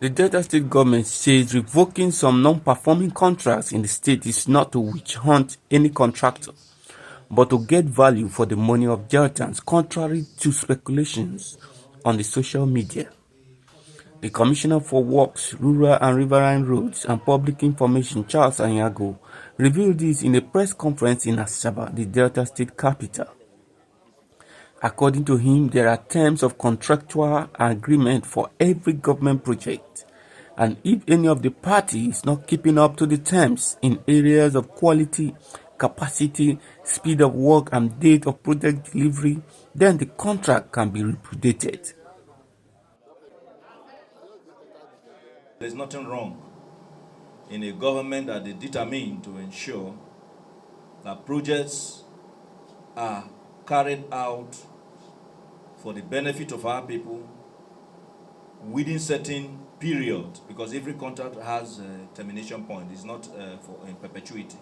The Delta State government says revoking some non-performing contracts in the state is not to witch hunt any contractor, but to get value for the money of Deltans, contrary to speculations on the social media. The Commissioner for Works, Rural and Riverine Roads and Public Information, Charles Aniagwu, revealed this in a press conference in Asaba, the Delta State capital. According to him, there are terms of contractual agreement for every government project, and if any of the party is not keeping up to the terms in areas of quality, capacity, speed of work and date of project delivery, then the contract can be repudiated. There's nothing wrong in a government that is determined to ensure that projects are carried out for the benefit of our people within certain period, because every contract has a termination point. It's not in perpetuity.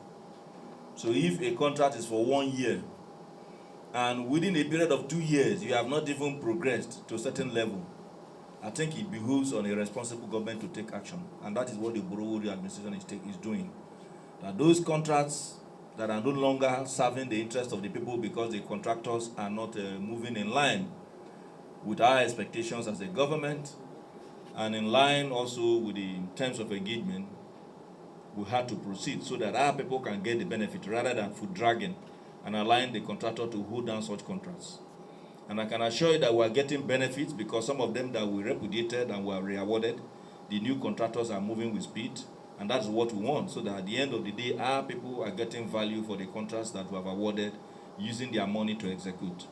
So if a contract is for 1 year and within a period of 2 years you have not even progressed to a certain level, I think it behooves on a responsible government to take action, and that is what the Oborevwori administration is doing. That those contracts that are no longer serving the interest of the people because the contractors are not moving in line with our expectations as a government and in line also with the terms of engagement, we had to proceed so that our people can get the benefit rather than foot dragging and allowing the contractor to hold down such contracts. And I can assure you that we are getting benefits because some of them that we repudiated and were re-awarded, the new contractors are moving with speed, and that's what we want, so that at the end of the day, our people are getting value for the contracts that we have awarded, using their money to execute.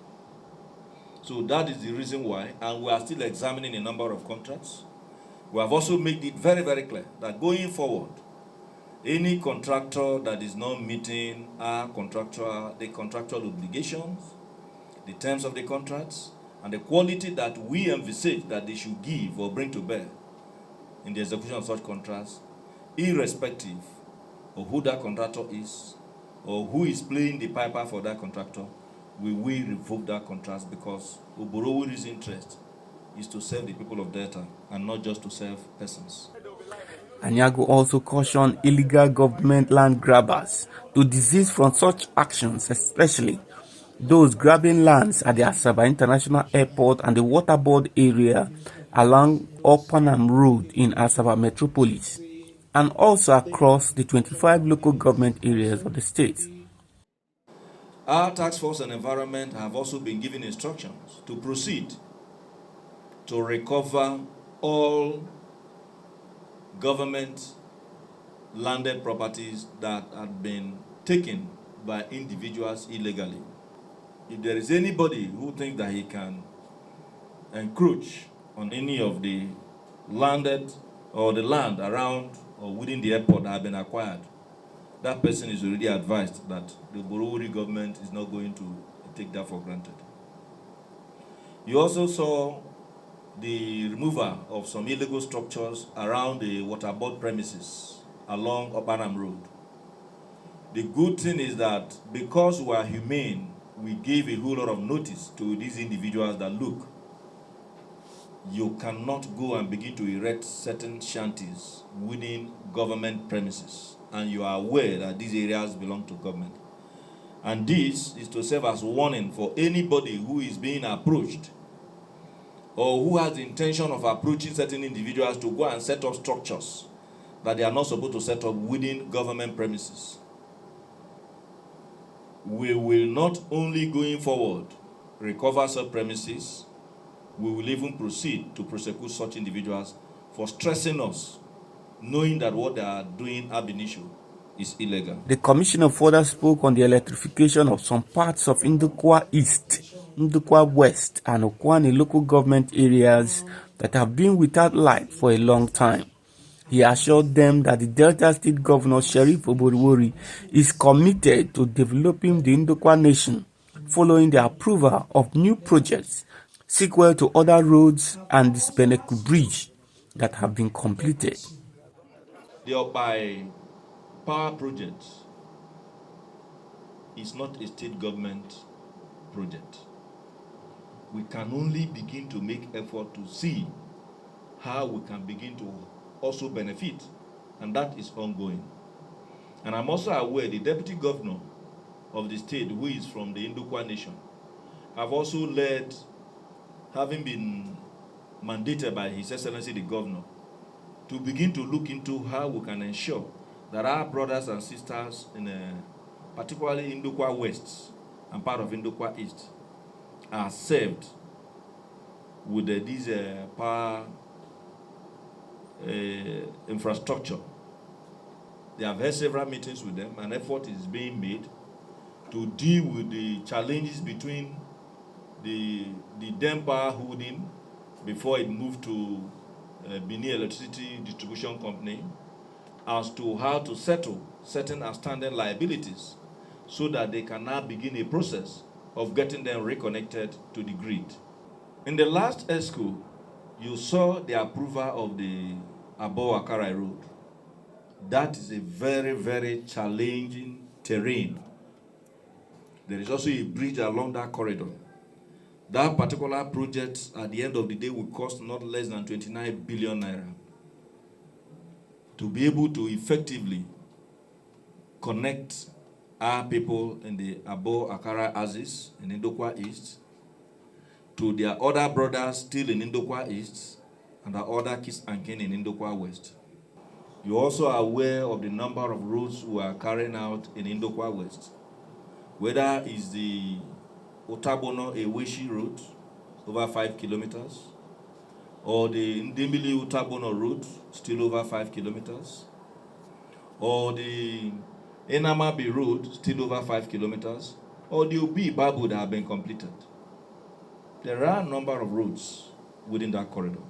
So that is the reason why, and we are still examining a number of contracts. We have also made it very, very clear that going forward, any contractor that is not meeting the contractual obligations, the terms of the contracts, and the quality that we envisage that they should give or bring to bear in the execution of such contracts, irrespective of who that contractor is or who is playing the piper for that contractor, we will revoke that contract, because Oborevwori's interest is to serve the people of Delta and not just to serve persons. Aniagwu also cautioned illegal government land grabbers to desist from such actions, especially those grabbing lands at the Asaba International Airport and the waterboard area along Okpanam Road in Asaba metropolis, and also across the 25 local government areas of the state. Our task force and environment have also been given instructions to proceed to recover all government landed properties that had been taken by individuals illegally. If there is anybody who thinks that he can encroach on any of the landed or the land around or within the airport that have been acquired, that person is already advised that the Oborevwori government is not going to take that for granted. You also saw the removal of some illegal structures around the waterboard premises along Okpanam Road. The good thing is that because we are humane, we gave a whole lot of notice to these individuals that, look, you cannot go and begin to erect certain shanties within government premises, and you are aware that these areas belong to government. And this is to serve as warning for anybody who is being approached or who has the intention of approaching certain individuals to go and set up structures that they are not supposed to set up within government premises. We will not only going forward recover such premises, we will even proceed to prosecute such individuals for stressing us, knowing that what they are doing ab initio is illegal. The commissioner further spoke on the electrification of some parts of Ndowka East, Ndowka West and Ukwuani local government areas that have been without light for a long time. He assured them that the Delta State Governor Sheriff Oborevwori is committed to developing the Ndowka Nation following the approval of new projects, sequel to other roads and this Beneku bridge that have been completed. The Okpai power project is not a state government project. We can only begin to make effort to see how we can begin to also benefit, and that is ongoing. And I'm also aware the deputy governor of the state, who is from the Ndowka Nation, have also led, having been mandated by His Excellency the Governor, to begin to look into how we can ensure that our brothers and sisters, particularly in Ndowka West and part of Ndowka East, are served with this power infrastructure. They have had several meetings with them. An effort is being made to deal with the challenges between the dam power holding before it moved to Benin Electricity Distribution Company, as to how to settle certain outstanding liabilities so that they can now begin a process of getting them reconnected to the grid. In the last ESCO, you saw the approval of the Oborevwori road. That is a very, very challenging terrain. There is also a bridge along that corridor. That particular project, at the end of the day, will cost not less than 29 billion naira to be able to effectively connect our people in the Oborevwori axis in Ndowka East to their other brothers still in Ndowka East and their other kids and kin in Ndowka West. You also are aware of the number of roads we are carrying out in Ndowka West, whether it's the Otabono Eweshi road, over 5 kilometers, or the Ndembili Otabono road, still over 5 kilometers, or the Enamabi road, still over 5 kilometers, or the Obi Babu that have been completed. There are a number of roads within that corridor.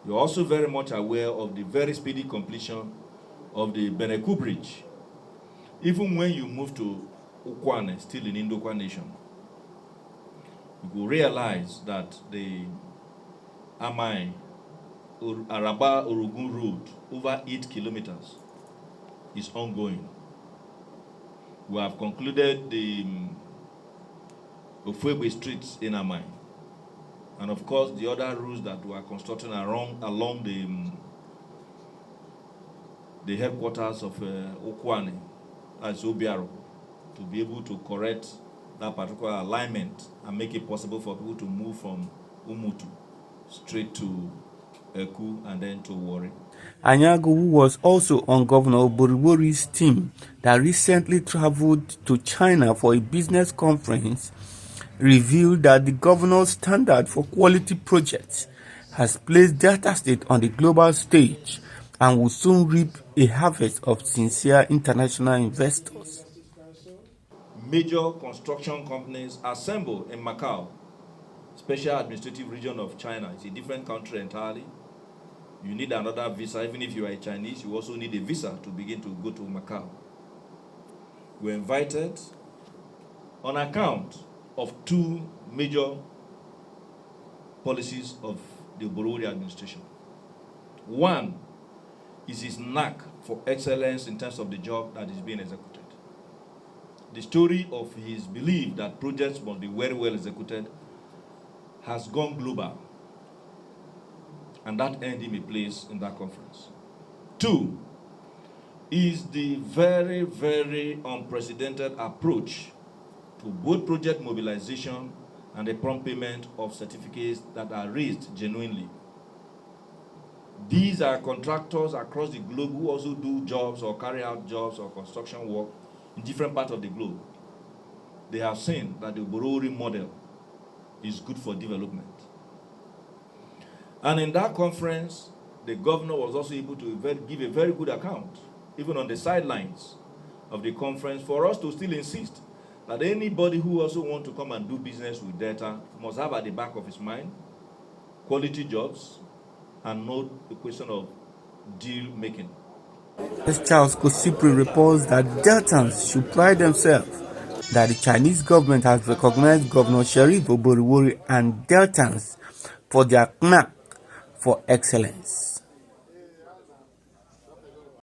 You're also very much aware of the very speedy completion of the Beneku bridge. Even when you move to Ukwuani, still in Ndowka Nation, you will realize that the Amai Araba Orogun road, over 8 kilometers, is ongoing. We have concluded the Oborevwori streets in Amai, and of course the other routes that we are constructing along the headquarters of Ukwuani, as Obiaro, to be able to correct that particular alignment and make it possible for people to move from Umutu straight to Eku and then to Wari. Aniagwu, who was also on Governor Oborevwori's team that recently traveled to China for a business conference, revealed that the governor's standard for quality projects has placed Delta State on the global stage and will soon reap a harvest of sincere international investors. Major construction companies assemble in Macau, special administrative region of China. It's a different country entirely. You need another visa. Even if you are a Chinese, you also need a visa to begin to go to Macau. We're invited on account of two major policies of the Oborevwori administration. One is his knack for excellence in terms of the job that is being executed. The story of his belief that projects must be very well executed has gone global, and that earned him a place in that conference. Two is the very, very unprecedented approach to both project mobilization and the prompt payment of certificates that are raised genuinely. These are contractors across the globe who also do jobs or carry out jobs or construction work in different parts of the globe. They have seen that the Oborevwori model is good for development. And in that conference, the governor was also able to give a very good account, even on the sidelines of the conference, for us to still insist that anybody who also wants to come and do business with Delta must have at the back of his mind quality jobs and not a question of deal making. This Charles Kosipri reports that Deltans should pride themselves that the Chinese government has recognized Governor Sheriff Oborevwori and Deltans for their knack for excellence.